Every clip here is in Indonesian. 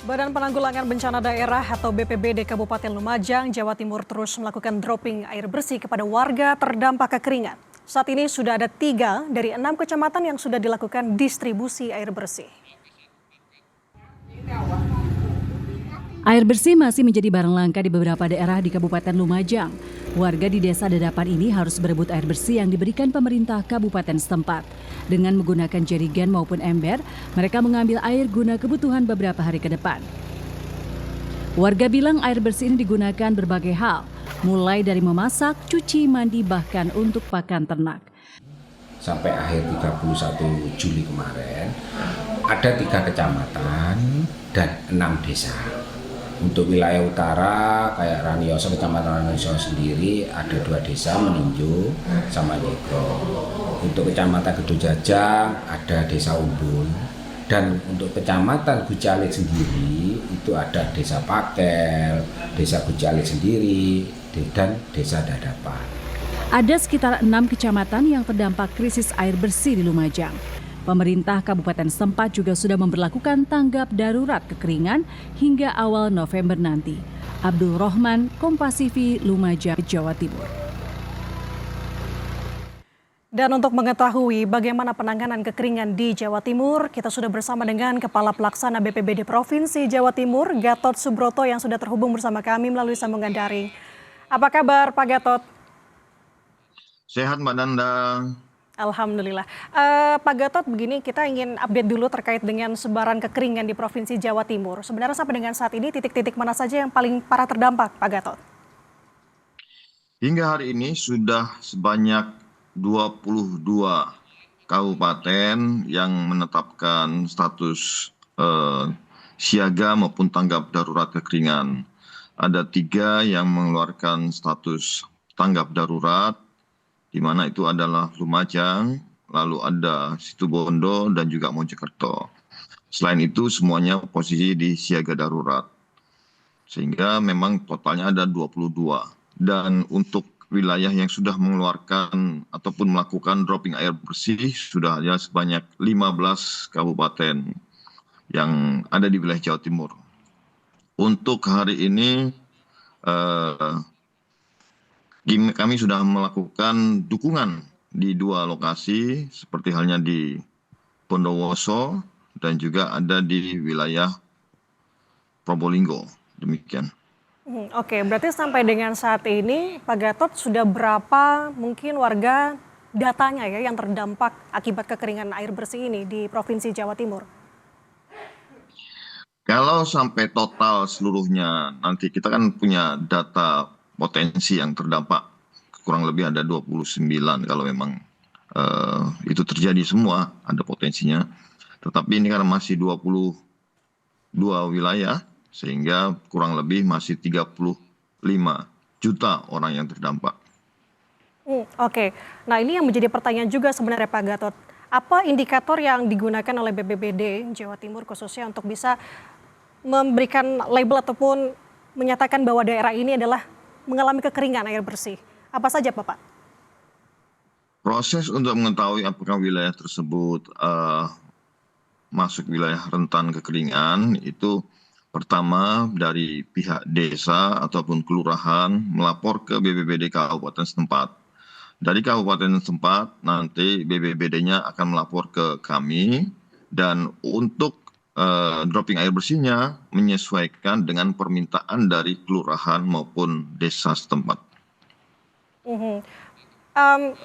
Badan Penanggulangan Bencana Daerah atau BPBD Kabupaten Lumajang, Jawa Timur terus melakukan dropping air bersih kepada warga terdampak kekeringan. Saat ini sudah ada 3 dari 6 kecamatan yang sudah dilakukan distribusi air bersih. Air bersih masih menjadi barang langka di beberapa daerah di Kabupaten Lumajang. Warga di desa Dadapan ini harus berebut air bersih yang diberikan pemerintah kabupaten setempat. Dengan menggunakan jerigen maupun ember, mereka mengambil air guna kebutuhan beberapa hari ke depan. Warga bilang air bersih ini digunakan berbagai hal, mulai dari memasak, cuci, mandi, bahkan untuk pakan ternak. Sampai akhir 31 Juli kemarin, ada 3 kecamatan dan 6 desa. Untuk wilayah utara kayak Ranioso, kecamatan Ranioso sendiri ada 2 desa, Meninju sama Nyegro. Untuk kecamatan Gedojajang ada desa Umbul. Dan untuk kecamatan Gucalit sendiri itu ada desa Pakel, desa Gucalit sendiri, dan desa Dadapan. Ada sekitar 6 kecamatan yang terdampak krisis air bersih di Lumajang. Pemerintah kabupaten setempat juga sudah memberlakukan tanggap darurat kekeringan hingga awal November nanti. Abdul Rohman, Kompas TV, Lumajang, Jawa Timur. Dan untuk mengetahui bagaimana penanganan kekeringan di Jawa Timur, kita sudah bersama dengan Kepala Pelaksana BPBD Provinsi Jawa Timur, Gatot Subroto yang sudah terhubung bersama kami melalui sambungan daring. Apa kabar Pak Gatot? Sehat Mbak Nanda. Alhamdulillah. Pak Gatot, begini kita ingin update dulu terkait dengan sebaran kekeringan di Provinsi Jawa Timur. Sebenarnya sampai dengan saat ini titik-titik mana saja yang paling parah terdampak, Pak Gatot? Hingga hari ini sudah sebanyak 22 kabupaten yang menetapkan status siaga maupun tanggap darurat kekeringan. Ada 3 yang mengeluarkan status tanggap darurat, di mana itu adalah Lumajang, lalu ada Situbondo dan juga Mojokerto. Selain itu semuanya posisi di siaga darurat. Sehingga memang totalnya ada 22. Dan untuk wilayah yang sudah mengeluarkan ataupun melakukan dropping air bersih sudah ada sebanyak 15 kabupaten yang ada di wilayah Jawa Timur. Untuk hari ini kami sudah melakukan dukungan di 2 lokasi, seperti halnya di Bondowoso dan juga ada di wilayah Probolinggo. Demikian. Oke, berarti sampai dengan saat ini Pak Gatot sudah berapa mungkin warga datanya ya yang terdampak akibat kekeringan air bersih ini di Provinsi Jawa Timur? Kalau sampai total seluruhnya, nanti kita kan punya data potensi yang terdampak, kurang lebih ada 29 kalau memang itu terjadi semua, ada potensinya. Tetapi ini karena masih 22 wilayah, sehingga kurang lebih masih 35 juta orang yang terdampak. Oke, nah ini yang menjadi pertanyaan juga sebenarnya Pak Gatot. Apa indikator yang digunakan oleh BPBD Jawa Timur khususnya untuk bisa memberikan label ataupun menyatakan bahwa daerah ini adalah mengalami kekeringan air bersih? Apa saja Bapak? Proses untuk mengetahui apakah wilayah tersebut masuk wilayah rentan kekeringan itu pertama dari pihak desa ataupun kelurahan melapor ke BPBD kabupaten setempat. Dari kabupaten setempat nanti BPBD-nya akan melapor ke kami dan untuk dropping air bersihnya menyesuaikan dengan permintaan dari kelurahan maupun desa setempat.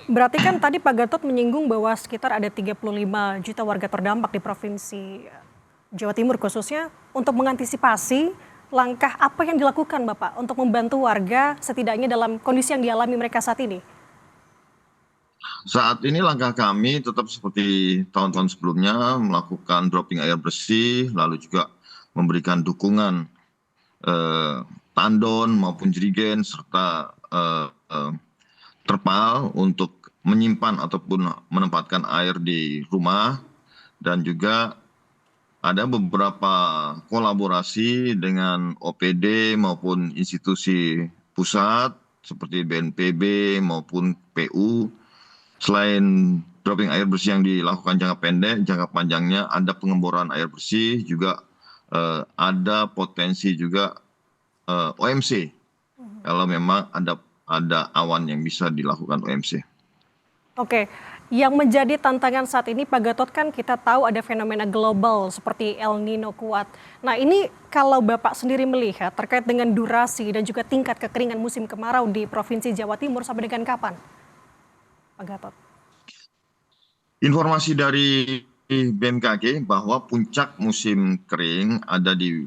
Berarti kan tadi Pak Gatot menyinggung bahwa sekitar ada 35 juta warga terdampak di Provinsi Jawa Timur khususnya. Untuk mengantisipasi langkah apa yang dilakukan Bapak untuk membantu warga setidaknya dalam kondisi yang dialami mereka saat ini? Saat ini langkah kami tetap seperti tahun-tahun sebelumnya, melakukan dropping air bersih, lalu juga memberikan dukungan tandon maupun jerigen serta terpal untuk menyimpan ataupun menempatkan air di rumah, dan juga ada beberapa kolaborasi dengan OPD maupun institusi pusat seperti BNPB maupun PU. Selain dropping air bersih yang dilakukan jangka pendek, jangka panjangnya ada pengeboran air bersih juga ada potensi juga OMC kalau memang ada awan yang bisa dilakukan OMC. Oke, yang menjadi tantangan saat ini Pak Gatot kan kita tahu ada fenomena global seperti El Nino kuat. Nah ini kalau Bapak sendiri melihat terkait dengan durasi dan juga tingkat kekeringan musim kemarau di Provinsi Jawa Timur sampai dengan kapan, Pak Gatot? Informasi dari BMKG bahwa puncak musim kering ada di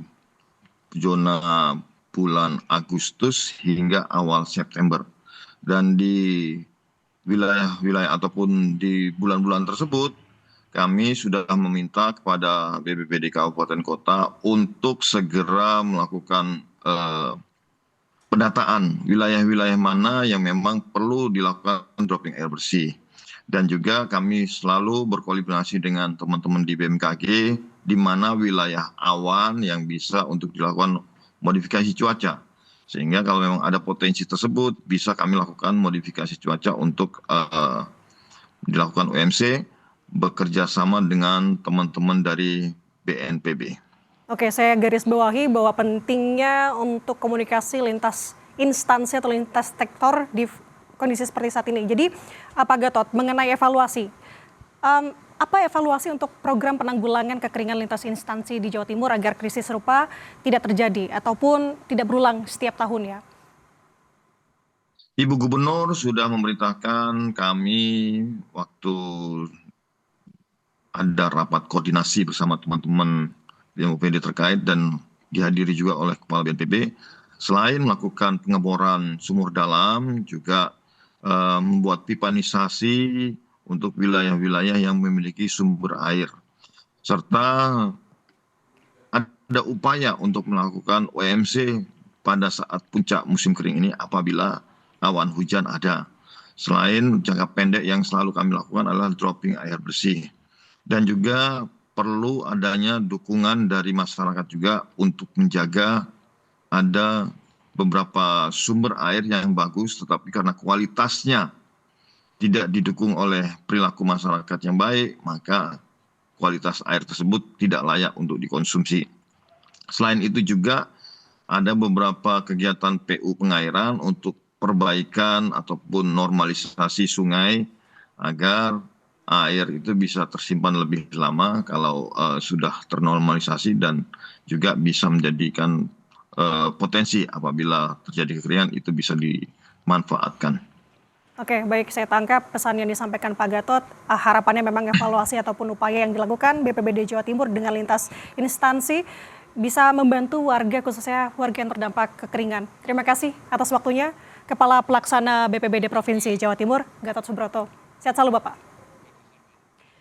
zona bulan Agustus hingga awal September. Dan di wilayah-wilayah ataupun di bulan-bulan tersebut, kami sudah meminta kepada BPBD Kabupaten Kota untuk segera melakukan pendataan wilayah-wilayah mana yang memang perlu dilakukan dropping air bersih. Dan juga kami selalu berkoordinasi dengan teman-teman di BMKG, di mana wilayah awan yang bisa untuk dilakukan modifikasi cuaca. Sehingga kalau memang ada potensi tersebut, bisa kami lakukan modifikasi cuaca untuk dilakukan OMC, bekerja sama dengan teman-teman dari BNPB. Oke, saya garis bawahi bahwa pentingnya untuk komunikasi lintas instansi atau lintas sektor di kondisi seperti saat ini. Jadi, Pak Gatot, mengenai evaluasi, apa evaluasi untuk program penanggulangan kekeringan lintas instansi di Jawa Timur agar krisis serupa tidak terjadi ataupun tidak berulang setiap tahun ya? Ibu Gubernur sudah memerintahkan kami waktu ada rapat koordinasi bersama teman-teman BNPB terkait dan dihadiri juga oleh Kepala BNPB. Selain melakukan pengeboran sumur dalam, juga membuat pipanisasi untuk wilayah-wilayah yang memiliki sumber air. Serta ada upaya untuk melakukan OMC pada saat puncak musim kering ini apabila awan hujan ada. Selain jangka pendek yang selalu kami lakukan adalah dropping air bersih. Dan juga perlu adanya dukungan dari masyarakat juga untuk menjaga ada beberapa sumber air yang bagus, tetapi karena kualitasnya tidak didukung oleh perilaku masyarakat yang baik, maka kualitas air tersebut tidak layak untuk dikonsumsi. Selain itu juga ada beberapa kegiatan PU pengairan untuk perbaikan ataupun normalisasi sungai agar air itu bisa tersimpan lebih lama kalau sudah ternormalisasi dan juga bisa menjadikan potensi apabila terjadi kekeringan itu bisa dimanfaatkan. Oke, baik, saya tangkap pesan yang disampaikan Pak Gatot. Harapannya memang evaluasi ataupun upaya yang dilakukan BPBD Jawa Timur dengan lintas instansi bisa membantu warga, khususnya warga yang terdampak kekeringan. Terima kasih atas waktunya, Kepala Pelaksana BPBD Provinsi Jawa Timur, Gatot Subroto. Sehat selalu, Bapak.